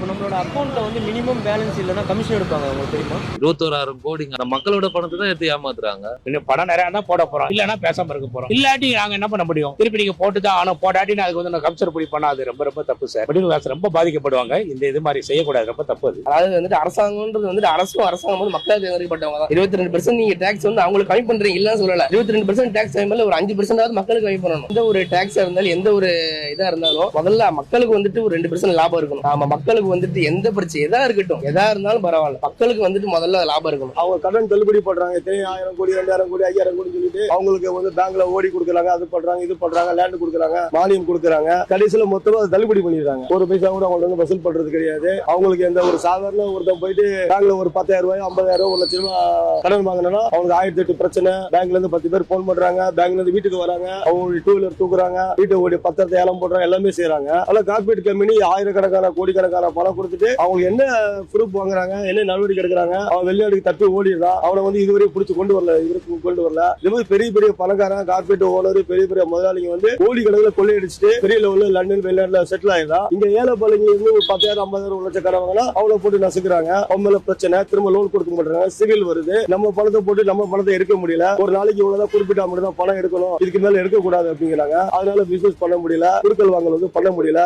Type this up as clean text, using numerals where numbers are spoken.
நம்மளோட அக்கௌண்ட்ல வந்து மினிமம் பேலன்ஸ் இல்லைன்னா கமிஷன் எடுப்பாங்க, உங்களுக்கு தெரியுமா? 21,000 கோடிங்க. அந்த மக்களோட பணத்தை தான் எடுத்து ஏமாத்துறாங்க. இன்னும் பணம் நிறைய தான் போட போறோம், இல்லன்னா பேசாம இருக்க போறோம். இல்லாட்டி நாங்க என்ன பண்ண முடியும்? திருப்பி நீங்க போட்டுதான் ஆனா போடாட்டி அதுக்கு வந்து கம்சர் புடி பண்ணா அது ரொம்ப ரொம்ப தப்பு சார். மிடில் கிளாஸ் ரொம்ப பாதிக்கப்படுவாங்க. இது மாதிரி செய்யக்கூடாது, ரொம்ப தப்பு அது. அதாவது வந்துட்டு அரசாங்கம்ன்றது வந்துட்டு அரசாங்கம் வந்து மக்களால் தேர்ந்தெடுக்கப்பட்டவங்க தான். 22% நீங்க டாக்ஸ் வந்து அவங்களுக்கு கம்மி பண்றீங்க இல்லன்னு சொல்லல. 22% டாக்ஸ் மேல ஒரு 5% மக்களுக்கு கம்மி பண்ணணும். எந்த ஒரு டாக்ஸா இருந்தாலும் எந்த ஒரு இதா இருந்தாலும் முதல்ல மக்களுக்கு வந்துட்டு ஒரு 2% லாபம் இருக்கணும். ஆமா, மக்களுக்கு வந்துட்டு எந்த பிரச்சனை எதா இருக்கட்டும், எதா இருந்தாலும் பரவாயில்ல, மக்களுக்கு வந்துட்டு முதல்ல லாபம் இருக்கணும். அவங்க கடன் தள்ளுபடி பண்றாங்க, 1000 கோடி 2000 கோடி 5000 கோடி சொல்லிட்டு அவங்களுக்கு வந்து பேங்க்ல ஓடி கொடுக்குறாங்க, அது பண்றாங்க இது பண்றாங்க, லேண்ட் கொடுக்குறாங்க, மானியம் கொடுக்குறாங்க. கடைசியில மொத்தமா அதை தள்ளுபடி பண்ணிடுறாங்க. ஒரு பைசா கூட அவங்க வந்து வசூல் பண்றது கிடையாது. அவங்களுக்கு எந்த ஒரு சாதாரண ஒருத்தன் போயிட்டு பேங்க்ல ஒரு 10,000 ரூபாய் 50,000 1 லட்சம் ரூபாய் கடன் வாங்கினா அவங்களுக்கு 1008 பிரச்சனை. பேங்க்ல இருந்து 10 பேர் போன் பண்றாங்க, பேங்க்ல இருந்து வீட்டுக்கு வராங்க, அவங்க 2 வீலர் தூக்குறாங்க, வீட்டை ஓடி பத்திரத்தை ஏலம் போடுறாங்க, எல்லாமே செய்யறாங்க. ஆனா கார்பரேட் கம்பெனி ஆயிரக்கணக்கான கோடிக்கணக்கான பணம் கொடுத்துட்டு அவங்க என்ன ப்ரூஃப் வாங்குறாங்க, என்ன நடவடிக்கை எடுக்கிறாங்க, அவன் வெளிநாட்டுக்கு தப்பி ஓடிடுறான். அவனை வந்து இதுவரை பிடிச்சு கொண்டு வரல, இவருக்கு கொண்டு வரல. இது மாதிரி பெரிய பெரிய பணக்காரங்க, கார்பரேட் ஓனர், பெரிய பெரிய முதலாளிங்க வந்து கோடி கணக்கில் கொள்ளையடிச்சுட்டு பெரிய லெவலில் லண்டன் வெளிநாட்டுல செட்டில் ஆயிடுறான். இங்க ஏழை பழங்க இருந்து 10,000 50,000 1 லட்சம் கடன் வாங்கினா அவளை போட்டு நசுக்கிறாங்க. அவங்க மேல பிரச்சனை, திரும்ப லோன் கொடுக்க மாட்டாங்க, சிவில் வருது. நம்ம பணத்தை போட்டு நம்ம பணத்தை எடுக்க முடியல. ஒரு நாளைக்கு இவ்வளவுதான் குறிப்பிட்ட மட்டும் தான் பணம் எடுக்கணும், இதுக்கு மேல எடுக்க கூடாது அப்படிங்கிறாங்க. அதனால பிசினஸ் பண்ண முடியல, குடுக்கல் வாங்கல் வந்து பண்ண முடியல.